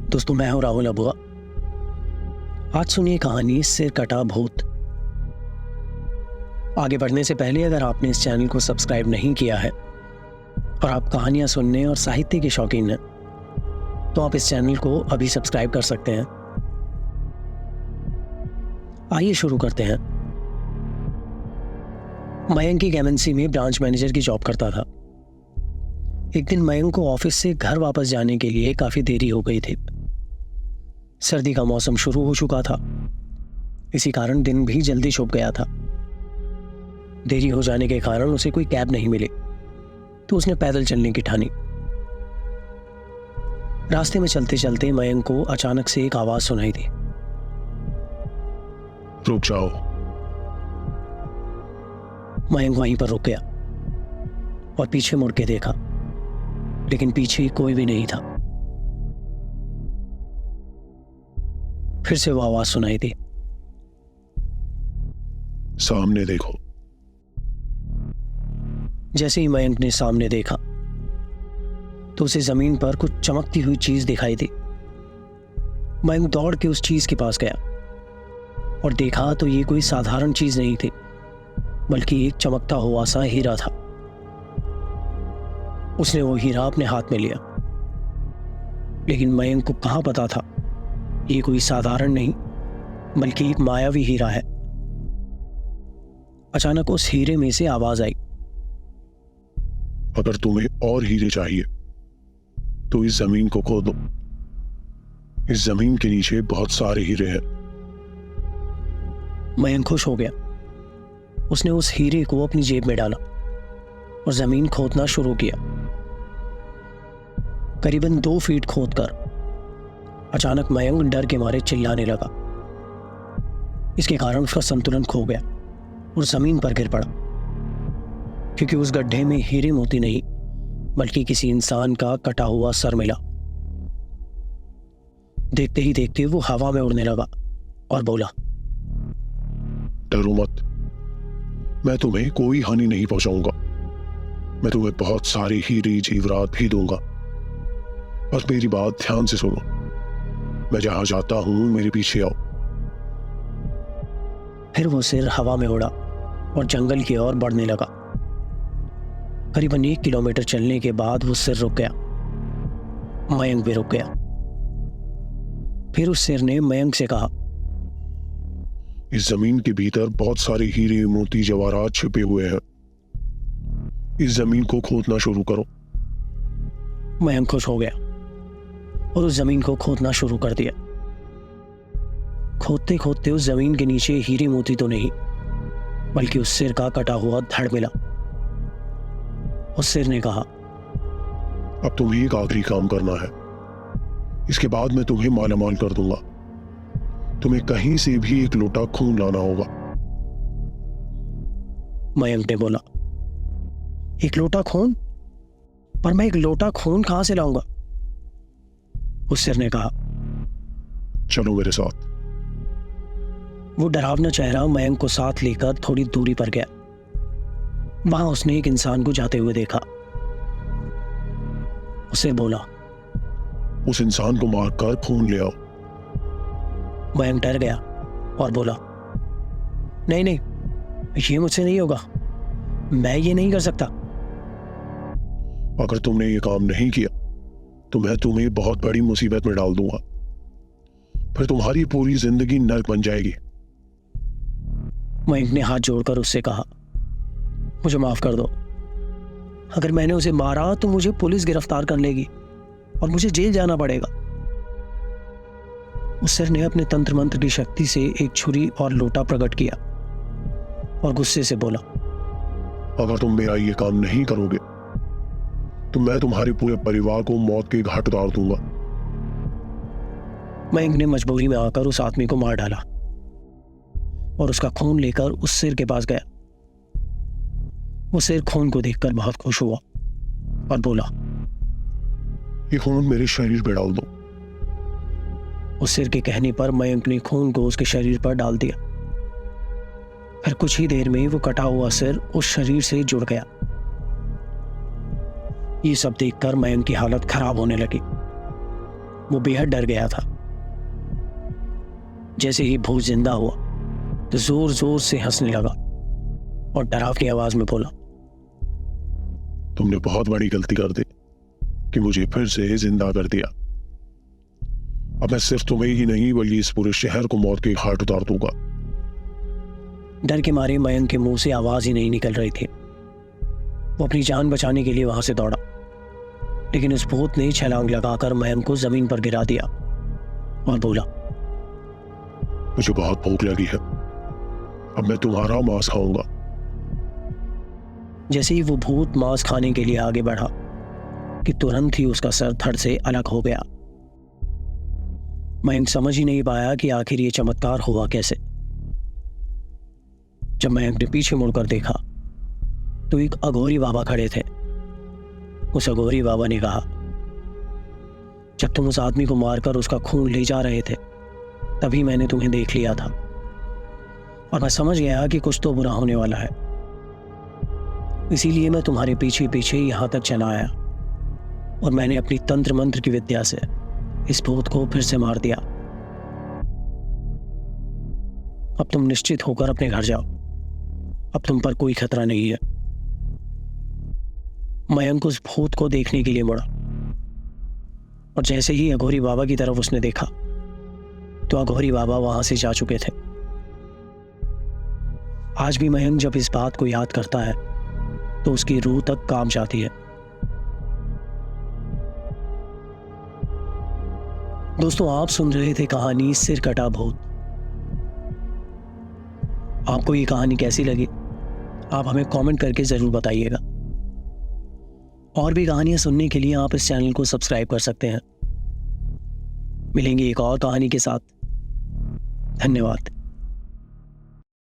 दोस्तों, मैं हूं राहुल अबुआ। आज सुनिए कहानी सिर कटा भूत। आगे बढ़ने से पहले अगर आपने इस चैनल को सब्सक्राइब नहीं किया है और आप कहानियां सुनने और साहित्य के शौकीन हैं तो आप इस चैनल को अभी सब्सक्राइब कर सकते हैं। आइए शुरू करते हैं। मयंक एक एमएनसी में ब्रांच मैनेजर की जॉब करता था। एक दिन मयंक को ऑफिस से घर वापस जाने के लिए काफी देरी हो गई थी। सर्दी का मौसम शुरू हो चुका था, इसी कारण दिन भी जल्दी छुप गया था। देरी हो जाने के कारण उसे कोई कैब नहीं मिली तो उसने पैदल चलने की ठानी। रास्ते में चलते चलते मयंक को अचानक से एक आवाज सुनाई दी। रुक जाओ। मयंक वहीं पर रुक गया और पीछे मुड़ के देखा, लेकिन पीछे कोई भी नहीं था। फिर से वो आवाज सुनाई दी। सामने देखो। जैसे ही मयंक ने सामने देखा तो उसे जमीन पर कुछ चमकती हुई चीज दिखाई दी। मयंक दौड़ के उस चीज के पास गया और देखा तो ये कोई साधारण चीज नहीं थी, बल्कि एक चमकता हुआ सा हीरा था। उसने वो हीरा अपने हाथ में लिया, लेकिन मयंक को कहां पता था ये कोई साधारण नहीं बल्कि एक मायावी हीरा है। अचानक उस हीरे में से आवाज आई। अगर तुम्हें और हीरे चाहिए तो इस जमीन को खोदो। इस जमीन के नीचे बहुत सारे हीरे हैं। मयंक खुश हो गया। उसने उस हीरे को अपनी जेब में डाला और जमीन खोदना शुरू किया। करीबन 2 फीट खोदकर अचानक मयंक डर के मारे चिल्लाने लगा। इसके कारण उसका संतुलन खो गया और जमीन पर गिर पड़ा, क्योंकि उस गड्ढे में हीरे मोती नहीं बल्कि किसी इंसान का कटा हुआ सर मिला। देखते ही देखते वो हवा में उड़ने लगा और बोला, डरो मत, मैं तुम्हें कोई हानि नहीं पहुंचाऊंगा। मैं तुम्हें बहुत सारे हीरे जेवरात भी दूंगा। बस मेरी बात ध्यान से सुनो। मैं जहां जाता हूं मेरे पीछे आओ। फिर वो सिर हवा में उड़ा और जंगल की ओर बढ़ने लगा। करीबन 1 किलोमीटर चलने के बाद वो सिर रुक गया। मयंक भी रुक गया। फिर उस सिर ने मयंक से कहा, इस जमीन के भीतर बहुत सारे हीरे मोती जवाहरात छिपे हुए हैं। इस जमीन को खोदना शुरू करो। मयंक खुश हो गया और उस जमीन को खोदना शुरू कर दिया। खोदते खोदते उस जमीन के नीचे हीरे मोती तो नहीं बल्कि उस सिर का कटा हुआ धड़ मिला। उस सिर ने कहा, अब तुम्हें एक आखिरी काम करना है। इसके बाद मैं तुम्हें मालामाल कर दूंगा। तुम्हें कहीं से भी एक लोटा खून लाना होगा। मयंक ने बोला, एक लोटा खून? पर मैं एक लोटा खून कहां से लाऊंगा? उस सिर ने कहा, चलो मेरे साथ। वो डरावना चेहरा मयंक को साथ लेकर थोड़ी दूरी पर गया। वहां उसने एक इंसान को जाते हुए देखा। उसे बोला, उस इंसान को मारकर खून ले आओ। मयंक डर गया और बोला, नहीं नहीं, ये मुझसे नहीं होगा। मैं ये नहीं कर सकता। अगर तुमने ये काम नहीं किया तो मैं तुम्हें बहुत बड़ी मुसीबत में डाल दूंगा। फिर तुम्हारी पूरी जिंदगी नर्क बन जाएगी। मयंक ने हाथ जोड़कर उससे कहा, मुझे माफ कर दो। अगर मैंने उसे मारा तो मुझे पुलिस गिरफ्तार कर लेगी और मुझे जेल जाना पड़ेगा। उस सिर ने अपने तंत्र मंत्र की शक्ति से एक छुरी और लोटा प्रकट किया और गुस्से से बोला, अगर तुम मेरा ये काम नहीं करोगे तो मैं तुम्हारे पूरे परिवार को मौत के घाट उतार दूंगा। मयंक ने मजबूरी में आकर उस आदमी को मार डाला और उसका खून लेकर उस सिर के पास गया। वो सिर खून को देखकर बहुत खुश हुआ और बोला, ये खून मेरे शरीर पे डाल दो। उस सिर के कहने पर मयंक ने खून को उसके शरीर पर डाल दिया। फिर कुछ ही देर में वो कटा हुआ सिर उस शरीर से जुड़ गया। ये सब देखकर मयंक की हालत खराब होने लगी। वो बेहद डर गया था। जैसे ही भूत जिंदा हुआ तो जोर जोर से हंसने लगा और डरावनी आवाज में बोला, तुमने बहुत बड़ी गलती कर दी कि मुझे फिर से जिंदा कर दिया। अब मैं सिर्फ तुम्हें ही नहीं बल्कि इस पूरे शहर को मौत के घाट उतार दूंगा। डर के मारे मयंक के मुंह से आवाज ही नहीं निकल रही थी। वो अपनी जान बचाने के लिए वहां से दौड़ा, लेकिन उस भूत ने छलांग लगाकर मयंक को जमीन पर गिरा दिया और बोला, मुझे बहुत भूख लगी है, अब मैं तुम्हारा मांस खाऊंगा। जैसे ही वो भूत मांस खाने के लिए आगे बढ़ा कि तुरंत ही उसका सर धड़ से अलग हो गया। मयंक समझ ही नहीं पाया कि आखिर ये चमत्कार हुआ कैसे। जब मयंक ने पीछे मुड़कर देखा तो एक अघोरी बाबा खड़े थे। उस अघोरी बाबा ने कहा, जब तुम उस आदमी को मारकर उसका खून ले जा रहे थे तभी मैंने तुम्हें देख लिया था और मैं समझ गया कि कुछ तो बुरा होने वाला है। इसीलिए मैं तुम्हारे पीछे पीछे यहां तक चला आया और मैंने अपनी तंत्र मंत्र की विद्या से इस भूत को फिर से मार दिया। अब तुम निश्चित होकर अपने घर जाओ, अब तुम पर कोई खतरा नहीं है। मयंक उस भूत को देखने के लिए मुड़ा और जैसे ही अघोरी बाबा की तरफ उसने देखा तो अघोरी बाबा वहां से जा चुके थे। आज भी मयंक जब इस बात को याद करता है तो उसकी रूह तक काम जाती है। दोस्तों, आप सुन रहे थे कहानी सिर कटा भूत। आपको ये कहानी कैसी लगी आप हमें कमेंट करके जरूर बताइएगा। और भी कहानियां सुनने के लिए आप इस चैनल को सब्सक्राइब कर सकते हैं। मिलेंगे एक और कहानी के साथ। धन्यवाद।